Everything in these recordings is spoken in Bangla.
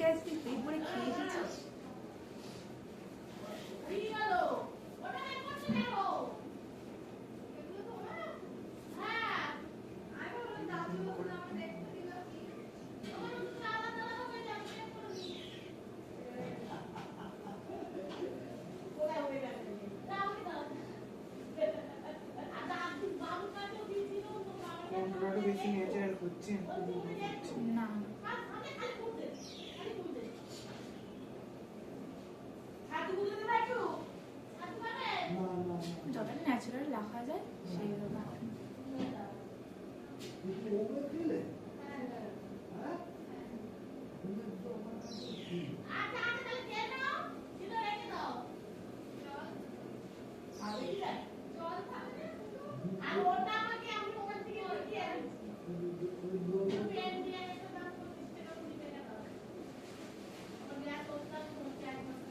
আজকে পেট ভরে খেয়ে এসেছিস। বেশি ন্যাচারাল হচ্ছে না যতটা ন্যাচারাল রাখা যায় সেইভাবে।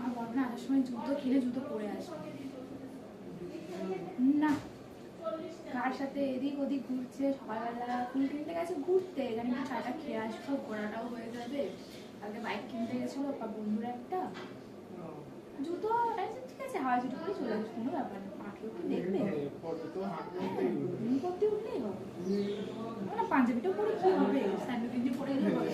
আমার না আসার সময় জুতো কিনে জুতো পরে আসবে না, কার সাথে এদিক ওদিক ঘুরছে, সকালবেলা ফুল কিনতে গেছে ঘুরতে, এখানে একটু চাটা খেয়ে আসবো, ঘোরাটাও হয়ে যাবে। কালকে বাইক কিনতে গেছিলো বন্ধুরা একটা, জুতো ঠিক আছে হাওয়া জুতো করে চলে আসবে, কোনো ব্যাপার না। পাখিও তো দেখবে, করতে উঠলেই হবে না, পাঞ্জাবিটাও পরে কি হবে, স্যান্ডো গেঞ্জি পরে গেলে হবে,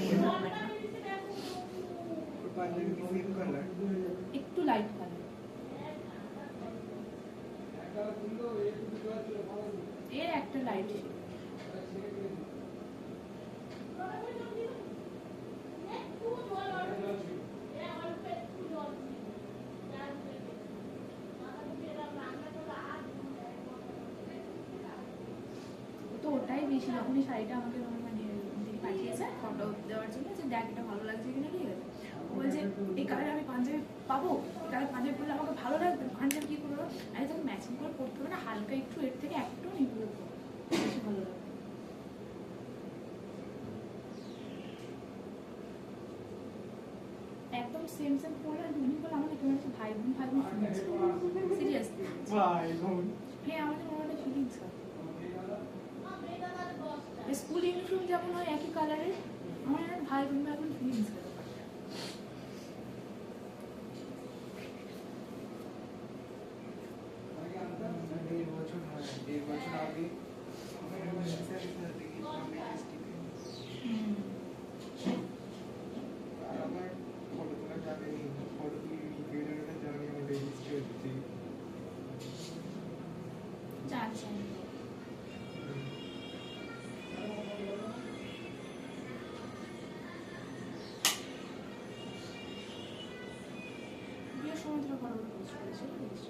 একটু লাইট কালার, এর একটা লাইট ছিল। তো ওটাই বেশি, যখনই শাড়িটা আমাকে মানে দিদি পাঠিয়েছে ফটো দেওয়ার জন্য, যে দেখ এটা ভালো লাগছে কিনা, ঠিক আছে, বলছে এই কালারে আমি পাঞ্জাবি পাবো, এই কালার পাঞ্জাবি পরলে আমাকে ভালো লাগবে, পাঞ্জাবি কি করবো, আমি তোকে ম্যাচিং করে পরতে হবে না, হালকা একটু এর থেকে একটু নিগুলো বেশি ভালো লাগবে। একদম সেম সেম পরে আর দুদিন পরে আমাদের তোমার হচ্ছে ভাই বোন সিরিয়াসলি ভাই বোন, হ্যাঁ আমাদের মনে ফিলিংস হয়। স্কুল ইউনিফর্ম যেমন হয় একই কালারের, আমার ভাই বোন ফিলিংস হয়। বছর আগে আমার ফটো তোলা যাবে, ফটো তুলে ভিডিওটা জানি আমি রেজিস্ট্রি হচ্ছি বিয়ের সময় তোরা ভালো করে পোস্ট করেছিস।